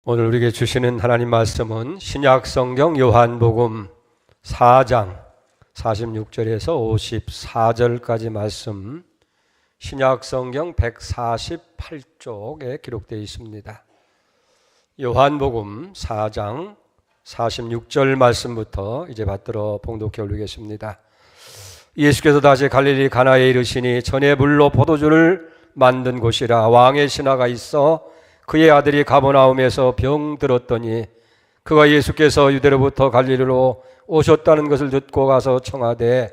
오늘 우리에게 주시는 하나님 말씀은 신약성경 요한복음 4장 46절에서 54절까지 말씀, 신약성경 148쪽에 기록되어 있습니다. 요한복음 4장 46절 말씀부터 이제 받들어 봉독해 올리겠습니다. 예수께서 다시 갈릴리 가나에 이르시니 전에 물로 포도주를 만든 곳이라. 왕의 신하가 있어 그의 아들이 가버나움에서 병들었더니 그가 예수께서 유대로부터 갈릴리로 오셨다는 것을 듣고 가서 청하되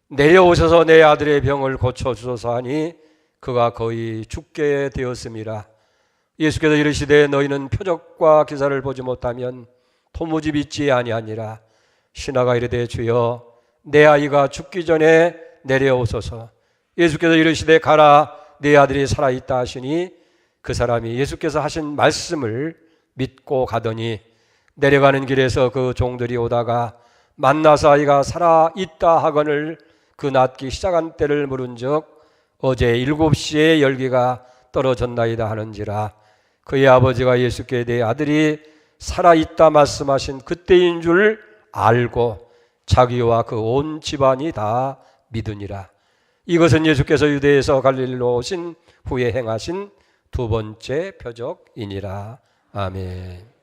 내려오셔서 내 아들의 병을 고쳐주소서 하니 그가 거의 죽게 되었음이라. 예수께서 이르시되 너희는 표적과 기사를 보지 못하면 도무지 믿지 아니하니라. 신하가 이르되 주여 내 아이가 죽기 전에 내려오소서. 예수께서 이르시되 가라 내 아들이 살아있다 하시니 그 사람이 예수께서 하신 말씀을 믿고 가더니 내려가는 길에서 그 종들이 오다가 만나서 아이가 살아있다 하거늘 그 낫기 시작한 때를 물은즉 어제 7시에 열기가 떨어졌나이다 하는지라. 그의 아버지가 예수께 내 아들이 살아있다 말씀하신 그때인 줄 알고 자기와 그 온 집안이 다 믿으니라. 이것은 예수께서 유대에서 갈릴리로 오신 후에 행하신 두 번째 표적이니라. 아멘.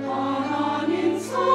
하나님 사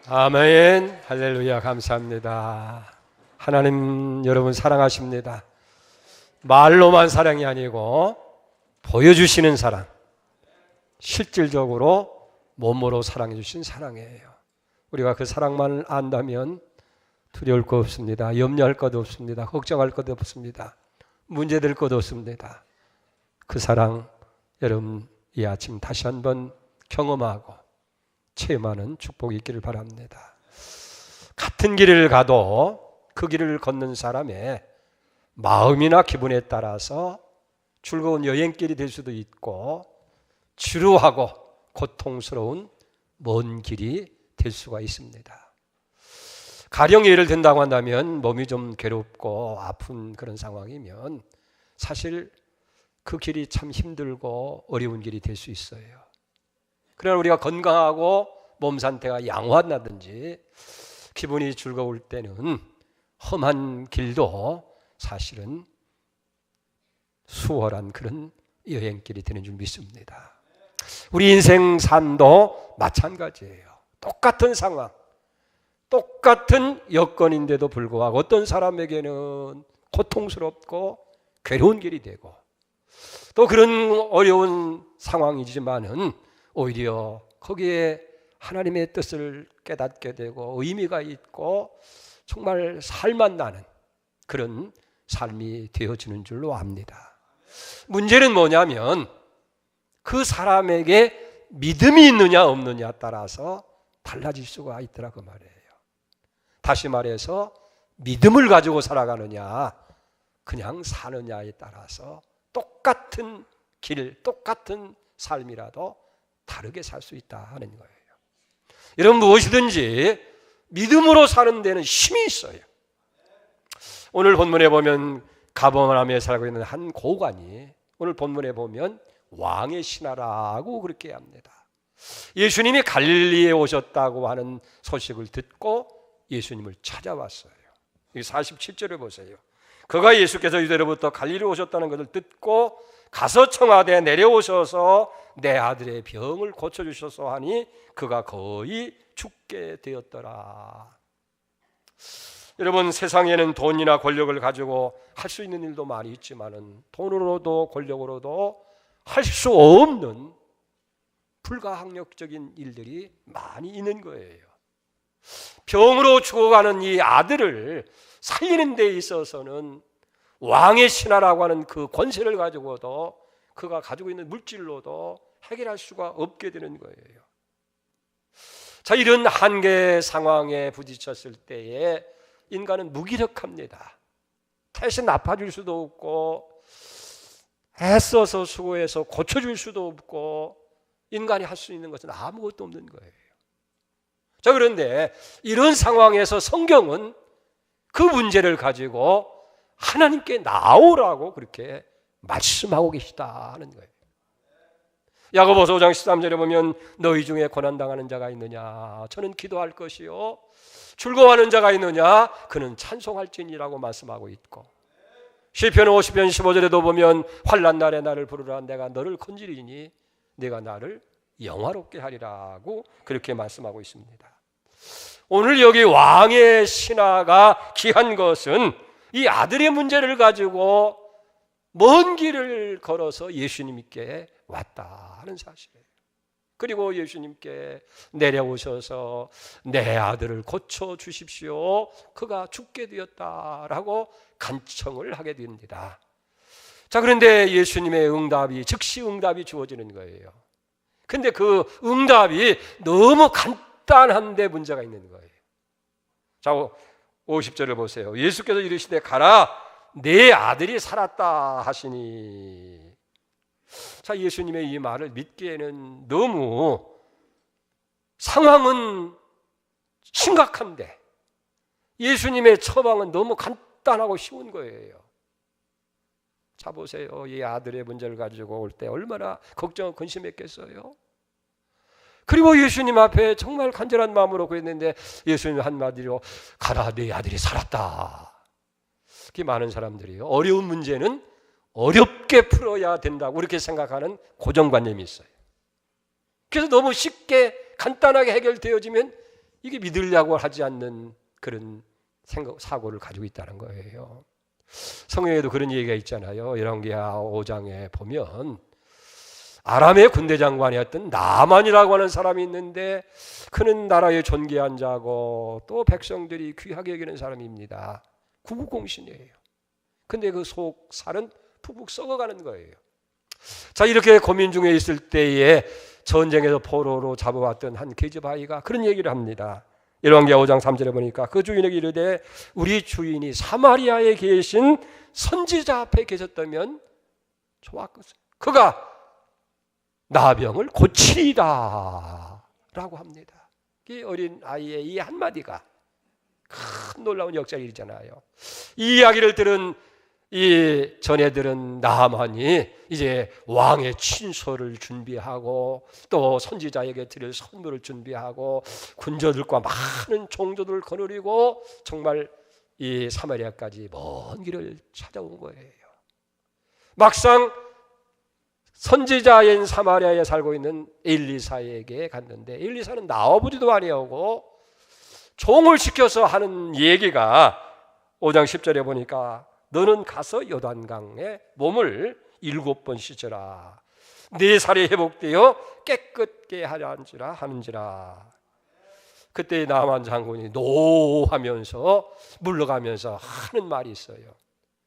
아멘. 할렐루야. 감사합니다. 하나님 여러분 사랑하십니다. 말로만 사랑이 아니고 보여주시는 사랑, 실질적으로 몸으로 사랑해 주신 사랑이에요. 우리가 그 사랑만을 안다면 두려울 것 없습니다. 염려할 것 없습니다. 걱정할 것 없습니다. 문제될 것 없습니다. 그 사랑 여러분 이 아침 다시 한번 경험하고 체험하는 축복이 있기를 바랍니다. 같은 길을 가도 그 길을 걷는 사람의 마음이나 기분에 따라서 즐거운 여행길이 될 수도 있고 지루하고 고통스러운 먼 길이 될 수가 있습니다. 가령 예를 든다고 한다면 몸이 좀 괴롭고 아픈 그런 상황이면 사실 그 길이 참 힘들고 어려운 길이 될 수 있어요. 그러나 우리가 건강하고 몸 상태가 양호하다든지 기분이 즐거울 때는 험한 길도 사실은 수월한 그런 여행길이 되는 줄 믿습니다. 우리 인생 삶도 마찬가지예요. 똑같은 상황, 똑같은 여건인데도 불구하고 어떤 사람에게는 고통스럽고 괴로운 길이 되고 또 그런 어려운 상황이지만은 오히려 거기에 하나님의 뜻을 깨닫게 되고 의미가 있고 정말 살만 나는 그런 삶이 되어지는 줄로 압니다. 문제는 뭐냐면 그 사람에게 믿음이 있느냐 없느냐 따라서 달라질 수가 있더라고 말이에요. 다시 말해서 믿음을 가지고 살아가느냐 그냥 사느냐에 따라서 똑같은 길, 똑같은 삶이라도 다르게 살 수 있다 하는 거예요. 여러분 무엇이든지 믿음으로 사는 데는 힘이 있어요. 오늘 본문에 보면 가버나움에 살고 있는 한 고관이 오늘 본문에 보면 왕의 신하라고 그렇게 합니다. 예수님이 갈릴리에 오셨다고 하는 소식을 듣고 예수님을 찾아왔어요. 47절을 보세요. 그가 예수께서 유대로부터 갈릴리에 오셨다는 것을 듣고 가서 청하되 내려오셔서 내 아들의 병을 고쳐주셔서 하니 그가 거의 죽게 되었더라. 여러분 세상에는 돈이나 권력을 가지고 할 수 있는 일도 많이 있지만은 돈으로도 권력으로도 할 수 없는 불가항력적인 일들이 많이 있는 거예요. 병으로 죽어가는 이 아들을 살리는 데 있어서는 왕의 신하라고 하는 그 권세를 가지고도 그가 가지고 있는 물질로도 해결할 수가 없게 되는 거예요. 자, 이런 한계 상황에 부딪혔을 때에 인간은 무기력합니다. 대신 아파줄 수도 없고 애써서 수고해서 고쳐줄 수도 없고 인간이 할 수 있는 것은 아무것도 없는 거예요. 자, 그런데 이런 상황에서 성경은 그 문제를 가지고 하나님께 나오라고 그렇게 말씀하고 계시다는 거예요. 야고보서 5장 13절에 보면 너희 중에 고난당하는 자가 있느냐 저는 기도할 것이요 즐거워하는 자가 있느냐 그는 찬송할지니라고 말씀하고 있고 시편 50편 15절에도 보면 환난 날에 나를 부르라 내가 너를 건지리니 내가 나를 영화롭게 하리라고 그렇게 말씀하고 있습니다. 오늘 여기 왕의 신하가 귀한 것은 이 아들의 문제를 가지고 먼 길을 걸어서 예수님께 왔다 하는 사실이에요. 그리고 예수님께 내려오셔서 내 아들을 고쳐주십시오. 그가 죽게 되었다라고 간청을 하게 됩니다. 자, 그런데 예수님의 응답이 즉시 응답이 주어지는 거예요. 근데 그 응답이 너무 간단한데 문제가 있는 거예요. 자, 50절을 보세요. 예수께서 이르시되 가라 내 아들이 살았다 하시니. 자, 예수님의 이 말을 믿기에는 너무 상황은 심각한데 예수님의 처방은 너무 간단하고 쉬운 거예요. 자 보세요. 이 아들의 문제를 가지고 올 때 얼마나 걱정 근심했겠어요. 그리고 예수님 앞에 정말 간절한 마음으로 구했는데 예수님 한마디로 가라, 네 아들이 살았다. 그게 많은 사람들이 어려운 문제는 어렵게 풀어야 된다고 그렇게 생각하는 고정관념이 있어요. 그래서 너무 쉽게 간단하게 해결되어지면 이게 믿으려고 하지 않는 그런 사고를 가지고 있다는 거예요. 성경에도 그런 얘기가 있잖아요. 열왕기하 5장에 보면 아람의 군대 장관이었던 나만이라고 하는 사람이 있는데 그는 나라의 존귀한 자고 또 백성들이 귀하게 여기는 사람입니다. 구국공신이에요. 근데 그 속 살은 푹푹 썩어가는 거예요. 자, 이렇게 고민 중에 있을 때에 전쟁에서 포로로 잡아왔던 한 계집아이가 그런 얘기를 합니다. 열왕기하 5장 3절에 보니까 그 주인에게 이르되 우리 주인이 사마리아에 계신 선지자 앞에 계셨다면 좋았겠어요. 그가 나병을 고치리다 라고 합니다. 이 어린 아이의 이 한마디가 큰 놀라운 역사일이잖아요. 이 이야기를 들은 이 전해들은 나만이 이제 왕의 친서를 준비하고 또 선지자에게 드릴 선물을 준비하고 군저들과 많은 종조들을 거느리고 정말 이 사마리아까지 먼 길을 찾아온 거예요. 막상 선지자인 사마리아에 살고 있는 엘리사에게 갔는데 엘리사는 나와보지도 아니하고 종을 시켜서 하는 얘기가 5장 10절에 보니까 너는 가서 요단강에 몸을 7번 씻어라. 네 살이 회복되어 깨끗게 하는지라. 그때 나만 장군이 노하면서 물러가면서 하는 말이 있어요.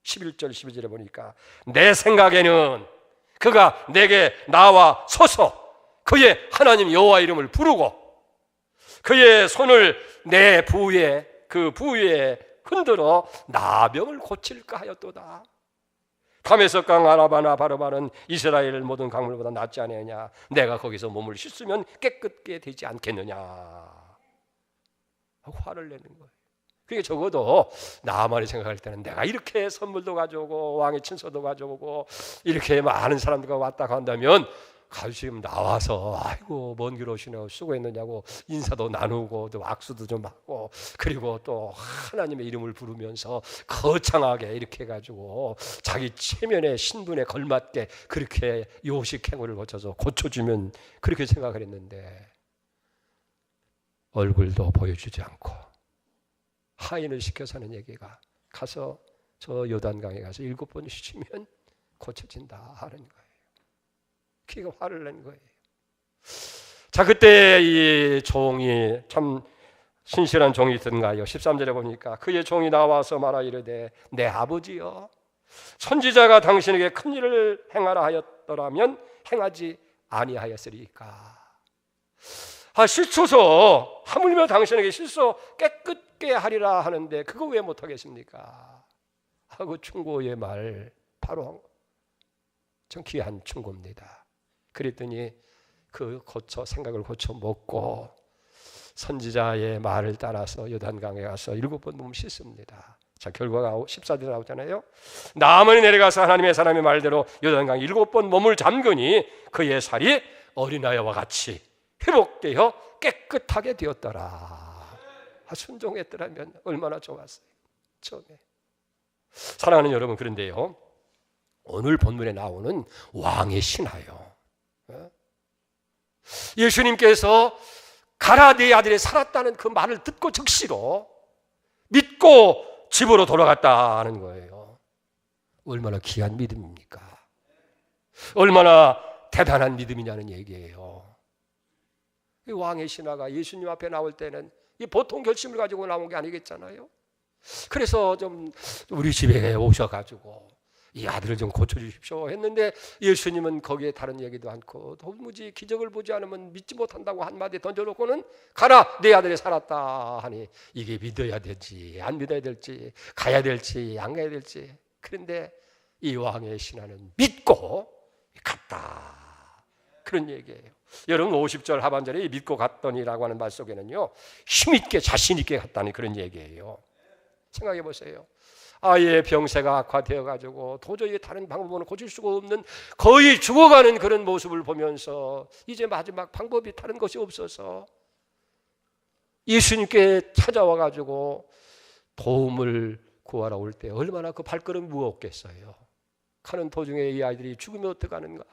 11절 12절에 보니까 내 생각에는 그가 내게 나와 서서 그의 하나님 여호와 이름을 부르고 그의 손을 내 부에 그 부에 흔들어 나병을 고칠까 하였도다. 다메섹강 아라바나 바르바는 이스라엘 모든 강물보다 낫지 않느냐. 내가 거기서 몸을 씻으면 깨끗게 되지 않겠느냐 화를 내는 거예요. 그게 적어도 나만이 생각할 때는 내가 이렇게 선물도 가져오고 왕의 친서도 가져오고 이렇게 많은 사람들과 왔다고 한다면 지금 나와서 아이고 먼 길 오시네요 수고했느냐고 인사도 나누고 또 악수도 좀 하고 그리고 또 하나님의 이름을 부르면서 거창하게 이렇게 해가지고 자기 체면의 신분에 걸맞게 그렇게 요식 행위를 거쳐서 고쳐주면 그렇게 생각을 했는데 얼굴도 보여주지 않고 하인을 시켜서 하는 얘기가 가서 저 요단강에 가서 7번 씻으면 고쳐진다 하는 거예요. 그가 화를 낸 거예요. 자, 그때 이 종이 참 신실한 종이 있던가요? 13절에 보니까 그의 종이 나와서 말하 이르되 내 아버지여 선지자가 당신에게 큰 일을 행하라 하였더라면 행하지 아니하였으리까. 씻어서 하물며 당신에게 씻어 깨끗게 하리라 하는데 그거 왜 못하겠습니까? 하고 충고의 말 바로 좀 귀한 충고입니다. 그랬더니 그 생각을 고쳐 먹고 선지자의 말을 따라서 요단강에 가서 7번 몸 씻습니다. 자, 결과가 14절에 나오잖아요. 나만이 내려가서 하나님의 사람의 말대로 요단강 7번 몸을 잠그니 그의 살이 어린아이와 같이 회복되어 깨끗하게 되었더라. 순종했더라면 얼마나 좋았어요. 처음에. 사랑하는 여러분, 그런데요 오늘 본문에 나오는 왕의 신하요 예수님께서 가라 네 아들이 살았다는 그 말을 듣고 즉시로 믿고 집으로 돌아갔다는 거예요. 얼마나 귀한 믿음입니까? 얼마나 대단한 믿음이냐는 얘기예요. 이 왕의 신하가 예수님 앞에 나올 때는 이 보통 결심을 가지고 나온 게 아니겠잖아요. 그래서 좀 우리 집에 오셔가지고 이 아들을 좀 고쳐주십시오 했는데 예수님은 거기에 다른 얘기도 않고 도무지 기적을 보지 않으면 믿지 못한다고 한마디 던져놓고는 가라 내 아들이 살았다 하니 이게 믿어야 될지 안 믿어야 될지 가야 될지 안 가야 될지. 그런데 이 왕의 신하는 믿고 갔다 그런 얘기예요. 여러분 50절 하반절에 믿고 갔더니라고 하는 말 속에는요 힘있게 자신있게 갔다는 그런 얘기예요. 생각해 보세요. 아이의 병세가 악화되어 가지고 도저히 다른 방법으로 고칠 수가 없는 거의 죽어가는 그런 모습을 보면서 이제 마지막 방법이 다른 것이 없어서 예수님께 찾아와 가지고 도움을 구하러 올 때 얼마나 그 발걸음이 무겁겠어요. 가는 도중에 이 아이들이 죽으면 어떡하는가.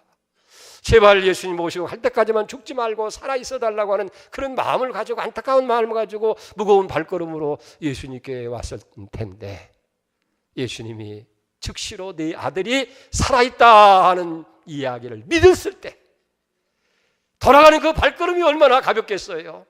제발 예수님 모시고 갈 때까지만 죽지 말고 살아있어 달라고 하는 그런 마음을 가지고, 안타까운 마음을 가지고 무거운 발걸음으로 예수님께 왔을 텐데, 예수님이 즉시로 네 아들이 살아있다 하는 이야기를 믿었을 때 돌아가는 그 발걸음이 얼마나 가볍겠어요.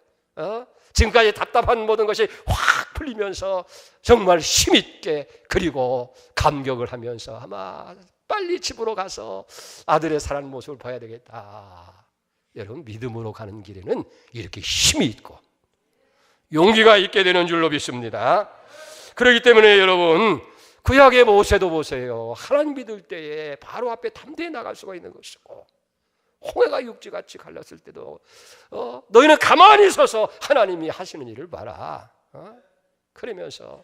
지금까지 답답한 모든 것이 확 풀리면서 정말 힘있게, 그리고 감격을 하면서 아마 빨리 집으로 가서 아들의 살아난 모습을 봐야 되겠다. 여러분, 믿음으로 가는 길에는 이렇게 힘이 있고 용기가 있게 되는 줄로 믿습니다. 그렇기 때문에 여러분, 구약의 모세도 보세요. 하나님 믿을 때에 바로 앞에 담대히 나갈 수가 있는 것이고, 홍해가 육지같이 갈랐을 때도 너희는 가만히 서서 하나님이 하시는 일을 봐라. 그러면서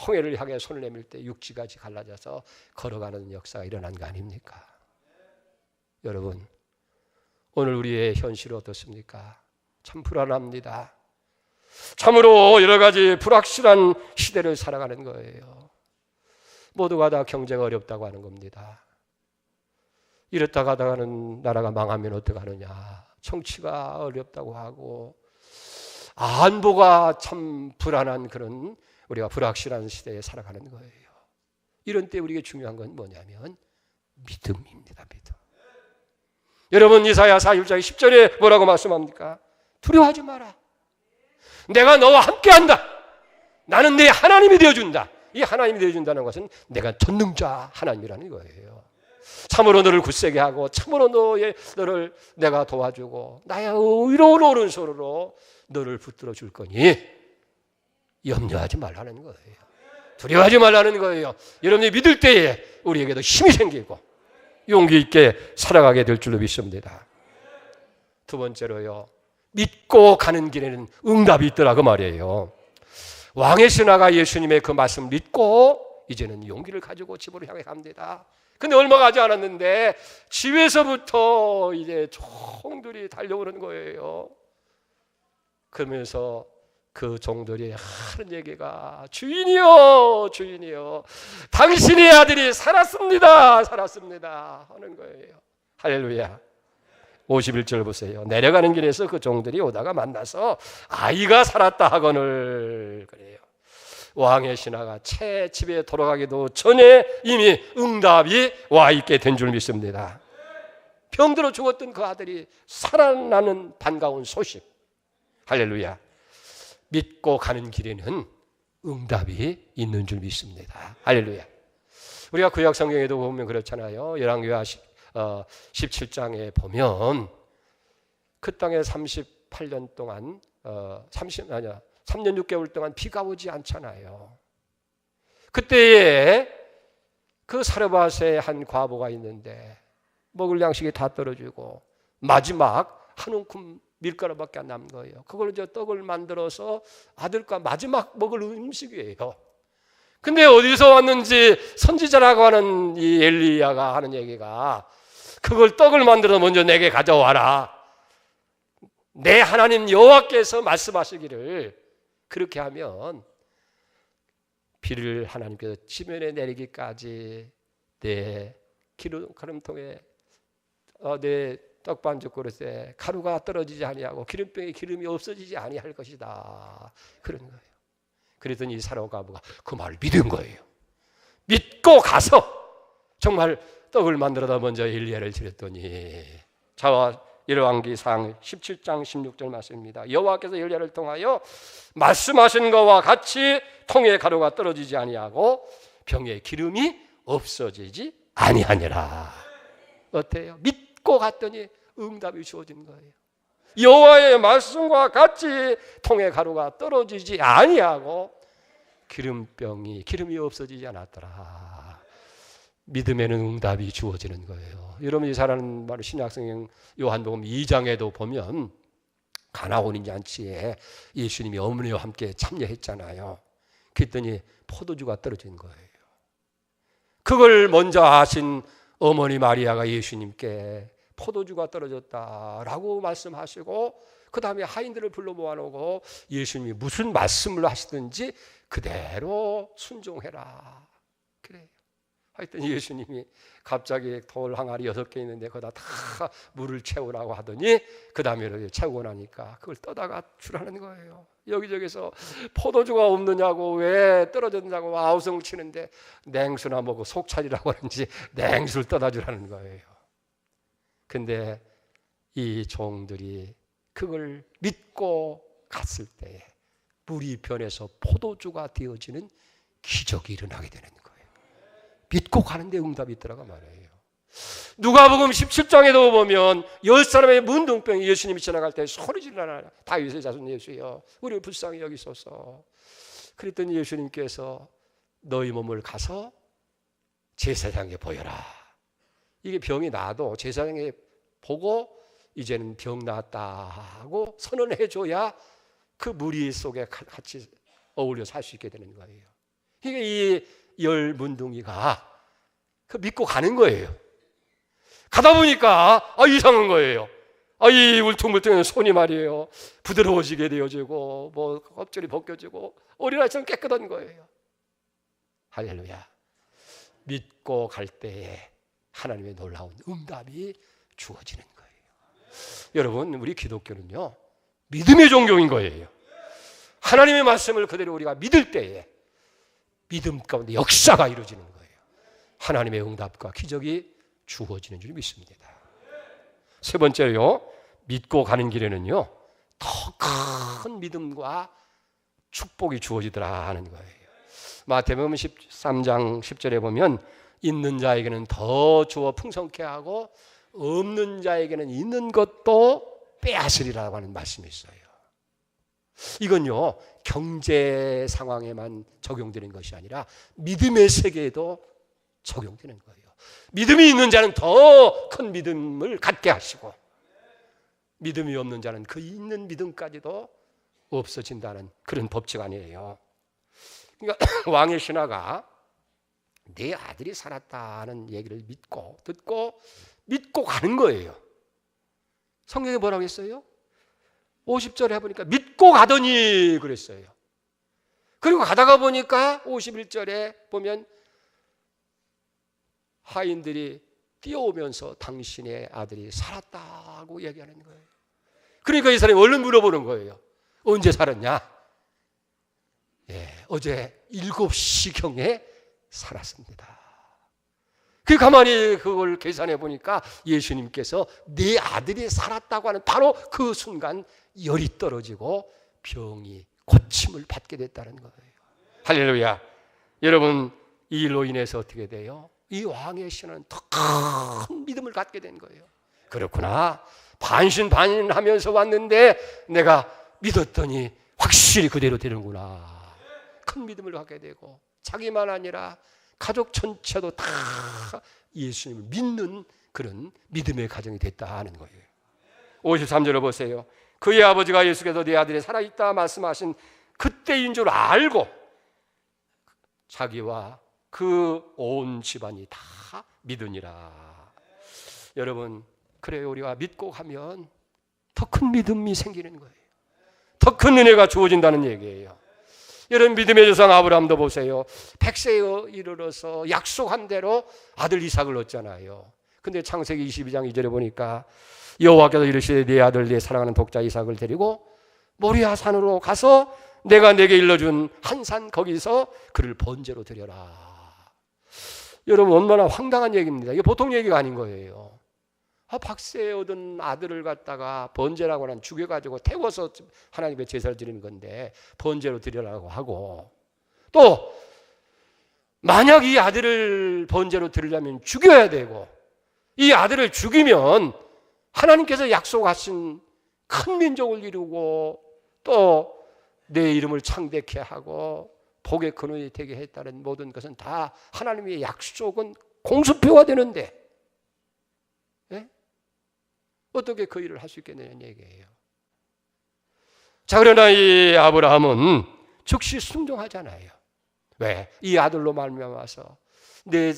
홍해를 향해 손을 내밀 때 육지같이 갈라져서 걸어가는 역사가 일어난 거 아닙니까? 여러분, 오늘 우리의 현실은 어떻습니까? 참 불안합니다. 참으로 여러 가지 불확실한 시대를 살아가는 거예요. 모두가 다 경제가 어렵다고 하는 겁니다. 이랬다 가다가는 나라가 망하면 어떡하느냐. 정치가 어렵다고 하고, 안보가 참 불안한 그런, 우리가 불확실한 시대에 살아가는 거예요. 이런 때 우리에게 중요한 건 뭐냐면 믿음입니다. 믿음. 여러분, 이사야 41장 10절에 뭐라고 말씀합니까? 두려워하지 마라. 내가 너와 함께한다. 나는 네 하나님이 되어준다. 이 하나님이 되어준다는 것은 내가 전능자 하나님이라는 거예요. 참으로 너를 굳세게 하고 참으로 너를 내가 도와주고 나의 의로운 오른손으로 너를 붙들어 줄 거니 염려하지 말라는 거예요. 두려워하지 말라는 거예요. 여러분이 믿을 때에 우리에게도 힘이 생기고 용기 있게 살아가게 될 줄로 믿습니다. 두 번째로요, 믿고 가는 길에는 응답이 있더라고 말이에요. 왕의 신하가 예수님의 그 말씀 믿고 이제는 용기를 가지고 집으로 향해 갑니다. 근데 얼마 가지 않았는데 집에서부터 이제 총들이 달려오는 거예요. 그러면서 그 종들이 하는 얘기가 주인이요, 주인이요, 당신의 아들이 살았습니다, 살았습니다 하는 거예요. 할렐루야. 51절 보세요. 내려가는 길에서 그 종들이 오다가 만나서 아이가 살았다 하거늘 그래요. 왕의 신하가 채 집에 돌아가기도 전에 이미 응답이 와 있게 된 줄 믿습니다. 병들어 죽었던 그 아들이 살아나는 반가운 소식. 할렐루야. 믿고 가는 길에는 응답이 있는 줄 믿습니다. 할렐루야. 우리가 구약 성경에도 보면 그렇잖아요. 열왕기하 17장에 보면 그 땅에 38년 동안 3년 6개월 동안 비가 오지 않잖아요. 그때에 그 사르밧에 한 과부가 있는데 먹을 양식이 다 떨어지고 마지막 한 움큼 밀가루밖에 안 남은 거예요. 그걸 이제 떡을 만들어서 아들과 마지막 먹을 음식이에요. 근데 어디서 왔는지 선지자라고 하는 이 엘리야가 하는 얘기가, 그걸 떡을 만들어 먼저 내게 가져와라. 내 하나님 여호와께서 말씀하시기를 그렇게 하면 비를 하나님께서 지면에 내리기까지 내 기름통에 내 떡반죽 그릇에 가루가 떨어지지 아니하고 기름병에 기름이 없어지지 아니할 것이다. 그런 거예요. 그랬더니 이 사로가부가 그 말을 믿은 거예요. 믿고 가서 정말 떡을 만들어다 먼저 엘리야를 드렸더니, 자와 열왕기상 17장 16절 말씀입니다. 여호와께서 엘리야를 통하여 말씀하신 것과 같이 통에 가루가 떨어지지 아니하고 병에 기름이 없어지지 아니하니라. 어때요? 믿고 갔더니 응답이 주어진 거예요. 여호와의 말씀과 같이 통에 가루가 떨어지지 아니하고 기름이 없어지지 않았더라. 믿음에는 응답이 주어지는 거예요. 여러분이 잘 아는 바로 신약성경 요한복음 2장에도 보면 가나온 잔치에 예수님이 어머니와 함께 참여했잖아요. 그랬더니 포도주가 떨어진 거예요. 그걸 먼저 아신 어머니 마리아가 예수님께 포도주가 떨어졌다라고 말씀하시고, 그 다음에 하인들을 불러 모아놓고 예수님이 무슨 말씀을 하시든지 그대로 순종해라. 그래요. 하여튼 예수님이 갑자기 돌 항아리 6개 있는데 거기다 다 물을 채우라고 하더니 그 다음에 채우고 나니까 그걸 떠다가 주라는 거예요. 여기저기서 포도주가 없느냐고, 왜 떨어졌냐고 아우성 치는데 냉수나 먹고 속 차리라고 하는지 냉수를 떠다 주라는 거예요. 근데 이 종들이 그걸 믿고 갔을 때에 물이 변해서 포도주가 되어지는 기적이 일어나게 되는 거예요. 믿고 가는데 응답이 있더라고 말이에요. 누가복음 17장에도 보면 10사람의 문둥병이 예수님이 지나갈 때 소리 지르나, 다윗의 자손 예수여 우리를 불쌍히 여기소서. 그랬더니 예수님께서 너희 몸을 가서 제사장에 보여라. 이게 병이 나도 제사장에 보고 이제는 병 나았다 하고 선언해 줘야 그 무리 속에 같이 어울려 살 수 있게 되는 거예요. 이게 이 10 문둥이가 그 믿고 가는 거예요. 가다 보니까 이상한 거예요. 이 울퉁불퉁한 손이 말이에요, 부드러워지게 되어지고 뭐 껍질이 벗겨지고 어린아이처럼 깨끗한 거예요. 할렐루야. 믿고 갈 때에 하나님의 놀라운 응답이 주어지는 거예요. 여러분, 우리 기독교는요 믿음의 종교인 거예요. 하나님의 말씀을 그대로 우리가 믿을 때에 믿음 가운데 역사가 이루어지는 거예요. 하나님의 응답과 기적이 주어지는 줄 믿습니다. 세 번째로요, 믿고 가는 길에는요 더 큰 믿음과 축복이 주어지더라 하는 거예요. 마태복음 13장 10절에 보면 있는 자에게는 더 주어 풍성케 하고 없는 자에게는 있는 것도 빼앗으리라고 하는 말씀이 있어요. 이건요 경제 상황에만 적용되는 것이 아니라 믿음의 세계에도 적용되는 거예요. 믿음이 있는 자는 더 큰 믿음을 갖게 하시고, 믿음이 없는 자는 그 있는 믿음까지도 없어진다는 그런 법칙 아니에요. 그러니까 왕의 신하가 내 아들이 살았다는 얘기를 듣고 믿고 가는 거예요. 성경에 뭐라고 했어요? 50절에 해보니까 믿고 가더니 그랬어요. 그리고 가다가 보니까 51절에 보면 하인들이 뛰어오면서 당신의 아들이 살았다고 얘기하는 거예요. 그러니까 이 사람이 얼른 물어보는 거예요. 언제 살았냐? 어제 7시경에 살았습니다. 그 가만히 그걸 계산해 보니까 예수님께서 내 아들이 살았다고 하는 바로 그 순간 열이 떨어지고 병이 고침을 받게 됐다는 거예요. 할렐루야. 여러분, 이 일로 인해서 어떻게 돼요? 이 왕의 신은 더 큰 믿음을 갖게 된 거예요. 그렇구나, 반신반인하면서 왔는데 내가 믿었더니 확실히 그대로 되는구나. 큰 믿음을 갖게 되고 자기만 아니라 가족 전체도 다 예수님을 믿는 그런 믿음의 가정이 됐다 하는 거예요. 53절을 보세요. 그의 아버지가 예수께서 네 아들이 살아있다 말씀하신 그때인 줄 알고 자기와 그 온 집안이 다 믿으니라. 여러분, 그래요. 우리가 믿고 가면 더 큰 믿음이 생기는 거예요. 더 큰 은혜가 주어진다는 얘기예요. 여러분, 믿음의 조상 아브라함도 보세요. 100세에 이르러서 약속한 대로 아들 이삭을 얻잖아요. 근데 창세기 22장 2절에 보니까 여호와께서 이르시되 네 아들 네 사랑하는 독자 이삭을 데리고 모리아 산으로 가서 내가 내게 일러준 한 산 거기서 그를 번제로 드려라. 여러분, 얼마나 황당한 얘기입니다. 이게 보통 얘기가 아닌 거예요. 박세에 얻은 아들을 갖다가 번제라고 하는 죽여가지고 태워서 하나님의 제사를 드리는 건데 번제로 드리라고 하고, 또 만약 이 아들을 번제로 드리려면 죽여야 되고, 이 아들을 죽이면 하나님께서 약속하신 큰 민족을 이루고 또 내 이름을 창대케 하고 복의 근원이 되게 했다는 모든 것은 다 하나님의 약속은 공수표가 되는데 어떻게 그 일을 할 수 있겠느냐는 얘기예요. 자, 그러나 이 아브라함은 즉시 순종하잖아요. 왜? 이 아들로 말미암아서 내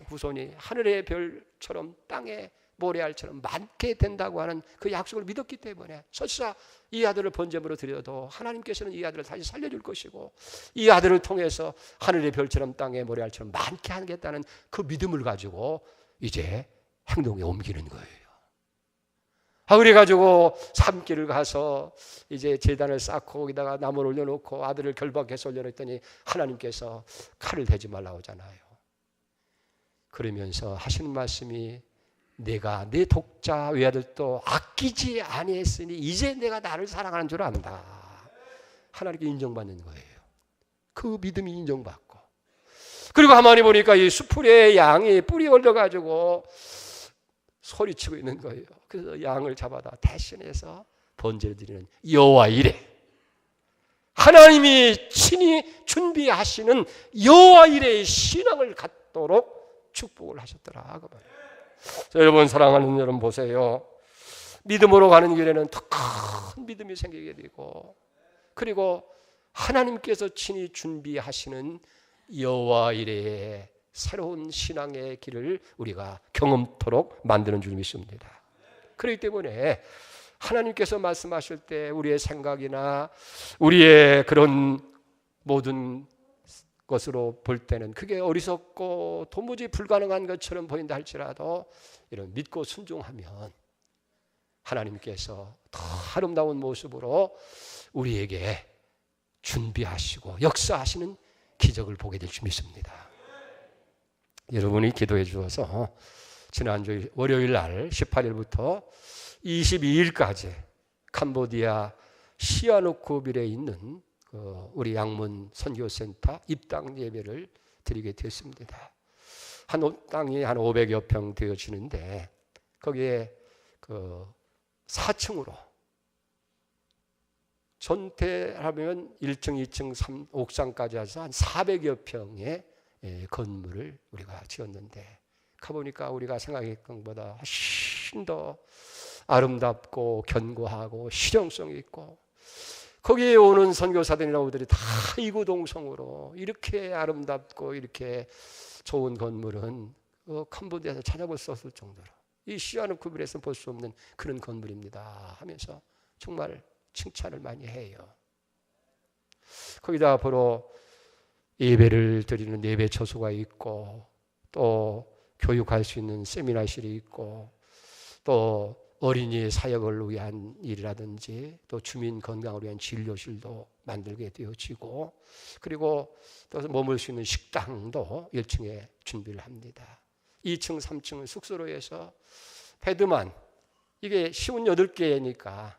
후손이 하늘의 별처럼 땅의 모래알처럼 많게 된다고 하는 그 약속을 믿었기 때문에 설사 이 아들을 번제물로 드려도 하나님께서는 이 아들을 다시 살려줄 것이고 이 아들을 통해서 하늘의 별처럼 땅의 모래알처럼 많게 하겠다는 그 믿음을 가지고 이제 행동에 옮기는 거예요. 그래가지고 산길을 가서 이제 제단을 쌓고 거기다가 나무를 올려놓고 아들을 결박해서 올려놓더니 하나님께서 칼을 대지 말라고 하잖아요. 그러면서 하시는 말씀이 내가 내 독자 외아들도 아끼지 아니했으니 이제 내가 나를 사랑하는 줄 안다. 하나님께 인정받는 거예요. 그 믿음이 인정받고 그리고 가만히 보니까 이 수풀에 양이 뿔이 걸려가지고 소리치고 있는 거예요. 그래서 양을 잡아다 대신해서 번제를 드리는 여호와 이레, 하나님이 친히 준비하시는 여호와 이레의 신앙을 갖도록 축복을 하셨더라. 자, 여러분 사랑하는 여러분 보세요. 믿음으로 가는 길에는 더 큰 믿음이 생기게 되고 그리고 하나님께서 친히 준비하시는 여호와 이레의 새로운 신앙의 길을 우리가 경험토록 만드는 줄 믿습니다. 그렇기 때문에 하나님께서 말씀하실 때 우리의 생각이나 우리의 그런 모든 것으로 볼 때는 그게 어리석고 도무지 불가능한 것처럼 보인다 할지라도 이런 믿고 순종하면 하나님께서 더 아름다운 모습으로 우리에게 준비하시고 역사하시는 기적을 보게 될 줄 믿습니다. 여러분이 기도해 주셔서 지난주 월요일 날 18일부터 22일까지 캄보디아 시아누쿠빌에 있는 우리 양문 선교센터 입당 예배를 드리게 됐습니다. 땅이 한 500여 평 되어지는데 거기에 4층으로 전태하면 1층, 2층, 3, 옥상까지 해서 한 400여 평의 건물을 우리가 지었는데 가보니까 우리가 생각했던 것보다 훨씬 더 아름답고 견고하고 실용성이 있고 거기에 오는 선교사들이나 우리들이 다 이구동성으로 이렇게 아름답고 이렇게 좋은 건물은 캄보디아에서 찾아볼 수 없을 정도로 이 시아누쿠빌에서 볼 수 없는 그런 건물입니다 하면서 정말 칭찬을 많이 해요. 거기다 앞으로 예배를 드리는 예배 처소가 있고 또 교육할 수 있는 세미나실이 있고 또 어린이 사역을 위한 일이라든지 또 주민 건강을 위한 진료실도 만들게 되어지고 그리고 또 머물 수 있는 식당도 1층에 준비를 합니다. 2층, 3층은 숙소로 해서 베드만 이게 58개니까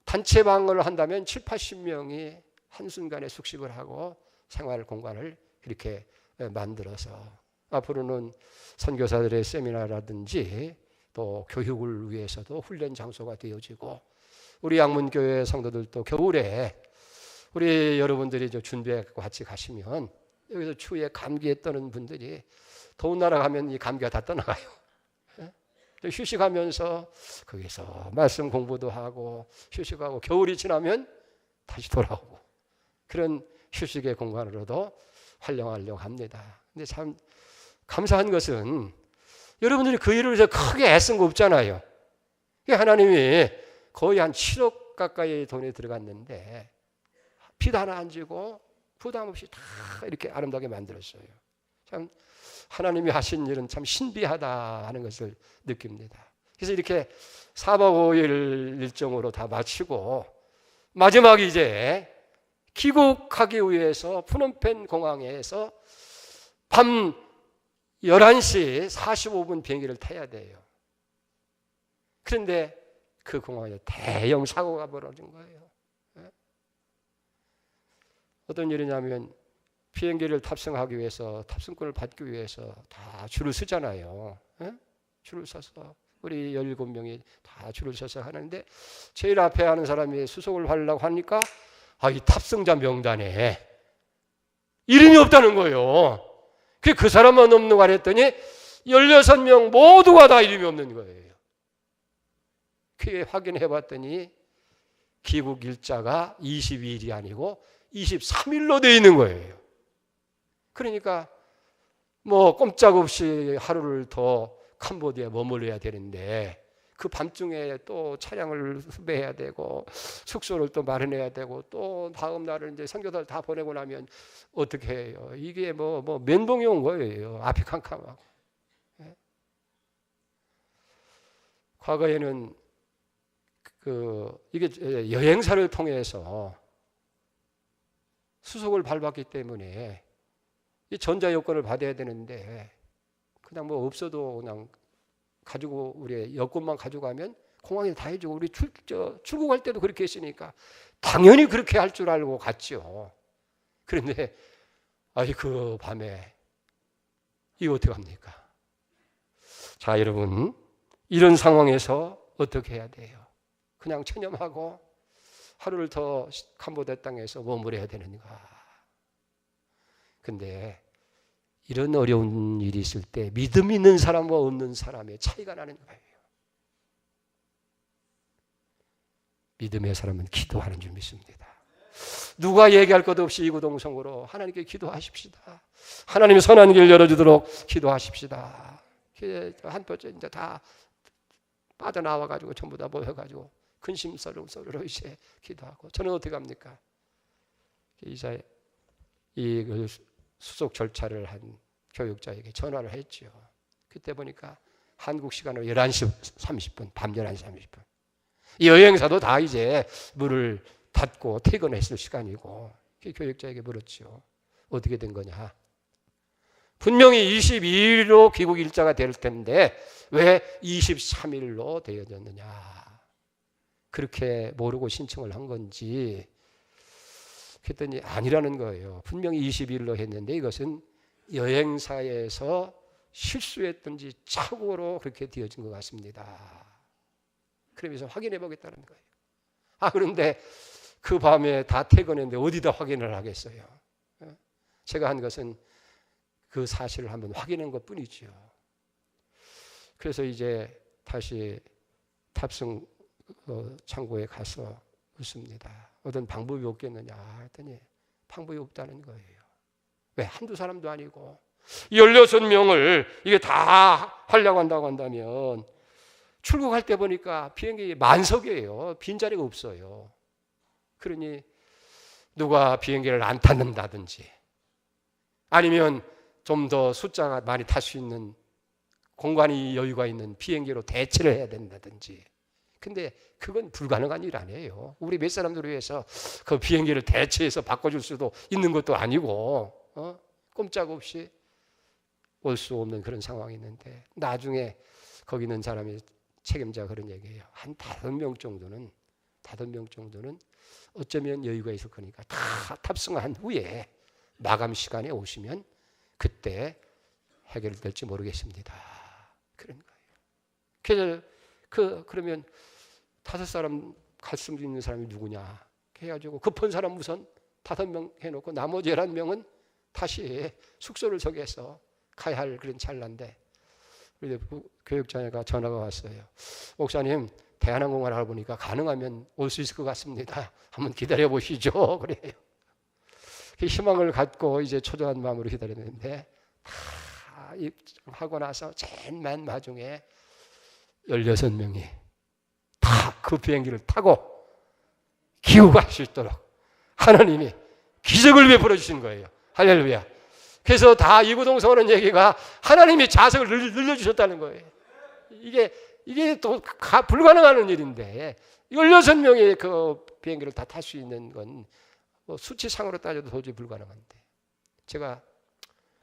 단체방을 한다면 7, 80명이 한순간에 숙식을 하고 생활 공간을 이렇게 만들어서 앞으로는 선교사들의 세미나라든지 또 교육을 위해서도 훈련 장소가 되어지고 우리 양문교회 성도들도 겨울에 우리 여러분들이 준비해서 같이 가시면 여기서 추위에 감기에 떠는 분들이 더운 나라 가면 이 감기가 다 떠나가요. 휴식하면서 거기서 말씀 공부도 하고 휴식하고 겨울이 지나면 다시 돌아오고 그런 휴식의 공간으로도 활용하려고 합니다. 근데 참 감사한 것은 여러분들이 그 일을 위해서 크게 애쓴 거 없잖아요. 하나님이 거의 한 7억 가까이 돈이 들어갔는데 피도 하나 안 지고 부담 없이 다 이렇게 아름답게 만들었어요. 참 하나님이 하신 일은 참 신비하다 하는 것을 느낍니다. 그래서 이렇게 4박 5일 일정으로 다 마치고 마지막 이제 귀국하기 위해서 푸놈펜 공항에서 밤 11시 45분 비행기를 타야 돼요. 그런데 그 공항에 대형 사고가 벌어진 거예요. 어떤 일이냐면 비행기를 탑승하기 위해서 탑승권을 받기 위해서 다 줄을 서잖아요. 줄을 서서 우리 17명이 다 줄을 서서 하는데 제일 앞에 하는 사람이 수속을 하려고 하니까 이 탑승자 명단에 이름이 없다는 거예요. 그 사람만 없는 거 했더니 16명 모두가 다 이름이 없는 거예요. 그게 확인해 봤더니 귀국 일자가 22일이 아니고 23일로 되어 있는 거예요. 그러니까 뭐 꼼짝없이 하루를 더 캄보디아에 머물러야 되는데 그 밤중에 또 차량을 수배해야 되고 숙소를 또 마련해야 되고 또 다음 날은 이제 선교사를 다 보내고 나면 어떻게 해요? 이게 뭐 면봉이 온 거예요. 앞이 캄캄하고. 예? 과거에는 이게 여행사를 통해서 수속을 밟았기 때문에 이 전자 여권을 받아야 되는데 그냥 뭐 없어도 그냥 가지고 우리 여권만 가져가면 공항에 다 해주고 우리 출국할 때도 그렇게 했으니까 당연히 그렇게 할 줄 알고 갔죠. 그런데 그 밤에 이거 어떻게 합니까? 자, 여러분, 이런 상황에서 어떻게 해야 돼요? 그냥 체념하고 하루를 더 캄보디아 땅에서 머무러야 되는가? 근데 이런 어려운 일이 있을 때 믿음 있는 사람과 없는 사람의 차이가 나는 거예요. 믿음의 사람은 기도하는 줄 믿습니다. 누가 얘기할 것 없이 이구동성으로 하나님께 기도하십시다. 하나님이 선한 길 열어주도록 기도하십시다. 한 번째 이제 다 빠져나와가지고 전부 다 모여가지고 근심스러워 이제 기도하고 저는 어떻게 합니까? 이제 이 수속 절차를 한 교육자에게 전화를 했죠. 그때 보니까 한국 시간으로 11시 30분, 밤 11시 30분. 이 여행사도 다 이제 문을 닫고 퇴근했을 시간이고 교육자에게 물었죠. 어떻게 된 거냐? 분명히 22일로 귀국 일자가 될 텐데 왜 23일로 되어졌느냐? 그렇게 모르고 신청을 한 건지 그랬더니 아니라는 거예요. 분명히 22일로 했는데 이것은 여행사에서 실수했든지 착오로 그렇게 되어진 것 같습니다. 그러면서 확인해 보겠다는 거예요. 그런데 그 밤에 다 퇴근했는데 어디다 확인을 하겠어요? 제가 한 것은 그 사실을 한번 확인한 것 뿐이죠. 그래서 이제 다시 탑승 창고에 가서 묻습니다. 어떤 방법이 없겠느냐 했더니 방법이 없다는 거예요. 왜? 한두 사람도 아니고 16명을 이게 다 하려고 한다고 한다면 출국할 때 보니까 비행기 만석이에요. 빈자리가 없어요. 그러니 누가 비행기를 안 탔는다든지 아니면 좀 더 숫자가 많이 탈 수 있는 공간이 여유가 있는 비행기로 대체를 해야 된다든지 근데 그건 불가능한 일 아니에요. 우리 몇 사람들을 위해서 그 비행기를 대체해서 바꿔줄 수도 있는 것도 아니고 꼼짝없이 올 수 없는 그런 상황이 있는데 나중에 거기 있는 사람이 책임자가 그런 얘기해요. 한 5명 정도는 어쩌면 여유가 있을 거니까 다 탑승한 후에 마감 시간에 오시면 그때 해결될지 모르겠습니다. 그런 거예요. 그러면 5사람 갈 수 있는 사람이 누구냐 해가지고 급한 사람 우선 5명 해놓고 나머지 11명은 다시 숙소를 정해서 가야 할 그런 찰나인데 교육자가 전화가 왔어요. 목사님 대한항공을 알아보니까 가능하면 올 수 있을 것 같습니다. 한번 기다려 보시죠. 그래요. 희망을 갖고 이제 초조한 마음으로 기다렸는데 다 하고 나서 제일 맨 마중에 16명이 다 그 비행기를 타고 귀국할 수 있도록 하나님이 기적을 베풀어 주신 거예요. 할렐루야. 그래서 다 이구동성하는 얘기가 하나님이 자석을 늘려주셨다는 거예요. 이게 또 불가능한 일인데 16명의 그 비행기를 다 탈 수 있는 건 뭐 수치상으로 따져도 도저히 불가능한데 제가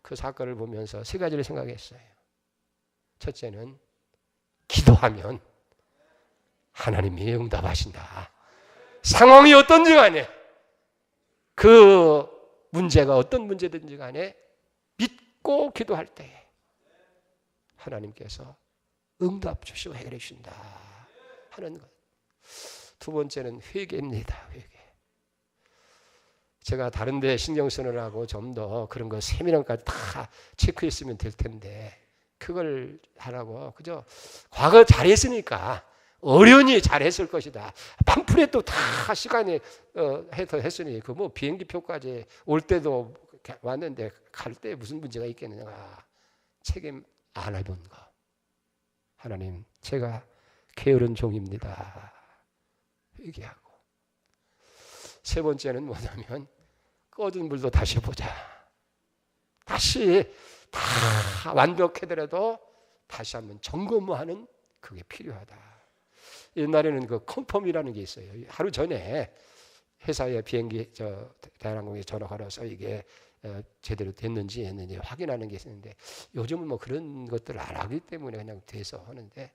그 사건을 보면서 3가지를 생각했어요. 첫째는 기도하면 하나님이 응답하신다. 상황이 어떤지 간에 그 문제가 어떤 문제든지 간에 믿고 기도할 때 하나님께서 응답 주시고 해결해 주신다 하는 것. 두 번째는 회개입니다. 회개. 제가 다른 데 신경 쓰느라고 좀 더 그런 거 세밀한까지 다 체크했으면 될 텐데 그걸 하라고 그저 과거 잘했으니까 어련히 잘했을 것이다. 팜플렛도 다 시간에 해서 했으니 그 뭐 비행기 표까지 올 때도 왔는데 갈 때 무슨 문제가 있겠느냐. 책임 안 해본 거. 하나님, 제가 게으른 종입니다. 얘기하고. 세 번째는 뭐냐면 꺼진 물도 다시 보자. 다시 다 완벽하더라도 다시 한번 점검하는 그게 필요하다. 옛날에는 그 컨펌이라는 게 있어요. 하루 전에 회사에 비행기 대한항공에 전화 걸어서 이게 제대로 됐는지 확인하는 게 있었는데 요즘은 뭐 그런 것들을 안 하기 때문에 그냥 돼서 하는데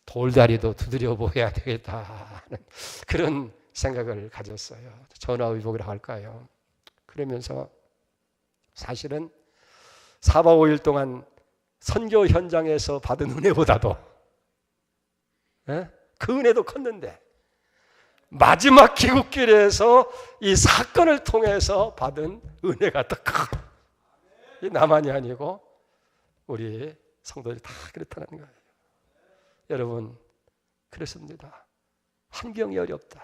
돌다리도 두드려 보여야 되겠다 하는 그런 생각을 가졌어요. 전화위복이라고 할까요? 그러면서 사실은 4박 5일 동안 선교 현장에서 받은 은혜보다도 그 은혜도 컸는데 마지막 귀국길에서 이 사건을 통해서 받은 은혜가 더 커. 나만이 아니고 우리 성도들이 다 그렇다는 거예요. 여러분, 그렇습니다. 환경이 어렵다.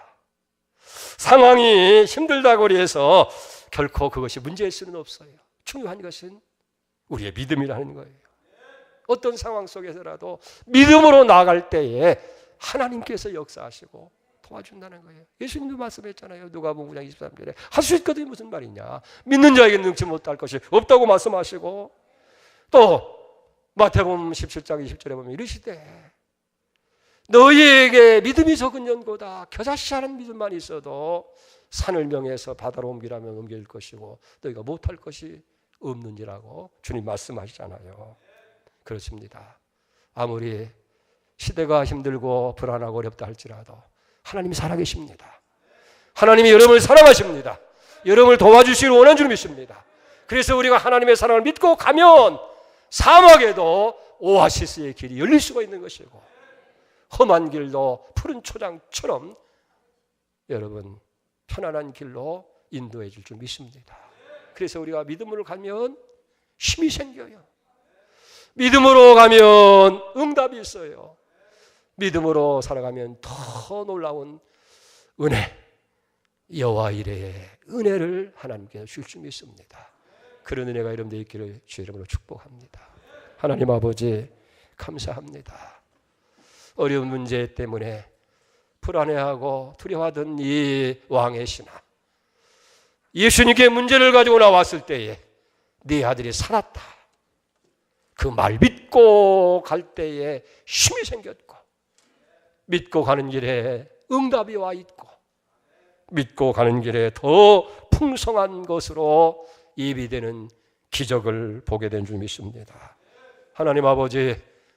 상황이 힘들다고 해서 결코 그것이 문제일 수는 없어요. 중요한 것은 우리의 믿음이라는 거예요. 어떤 상황 속에서라도 믿음으로 나아갈 때에 하나님께서 역사하시고 도와준다는 거예요. 예수님도 말씀했잖아요. 누가복음 9장 23절에 할 수 있거든요. 무슨 말이냐. 믿는 자에게 능치 못할 것이 없다고 말씀하시고 또 마태복음 17장 20절에 보면 이르시되 너희에게 믿음이 적은 연고다. 겨자씨 하는 믿음만 있어도 산을 명해서 바다로 옮기라면 옮길 것이고 너희가 못할 것이 없는지라고 주님 말씀하시잖아요. 그렇습니다. 아무리 시대가 힘들고 불안하고 어렵다 할지라도 하나님이 살아계십니다. 하나님이 여러분을 사랑하십니다. 여러분을 도와주시기를 원하는 줄 믿습니다. 그래서 우리가 하나님의 사랑을 믿고 가면 사막에도 오아시스의 길이 열릴 수가 있는 것이고 험한 길도 푸른 초장처럼 여러분 편안한 길로 인도해 줄 줄 믿습니다. 그래서 우리가 믿음으로 가면 힘이 생겨요. 믿음으로 가면 응답이 있어요. 믿음으로 살아가면 더 놀라운 은혜, 여호와 이레의 은혜를 하나님께서 줄 줄 믿습니다. 그런 은혜가 여러분들 있기를 주의 이름으로 축복합니다. 하나님 아버지 감사합니다. 어려운 문제 때문에 불안해하고 두려워하던 이 왕의 신하 예수님께 문제를 가지고 나왔을 때에 네 아들이 살았다. 그 말 믿고 갈 때에 힘이 생겼고 믿고 가는 길에 응답이 와 있고 믿고 가는 길에 더 풍성한 것으로 입이 되는 기적을 보게 된 줄 믿습니다. 하나님 아버지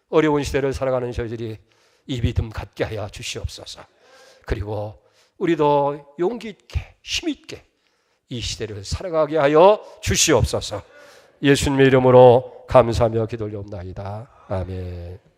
어려운 시대를 살아가는 저희들이 이 믿음 갖게 하여 주시옵소서. 그리고 우리도 용기 있게 힘 있게 이 시대를 살아가게 하여 주시옵소서. 예수님의 이름으로 감사하며 기도 올려옵나이다. 아멘.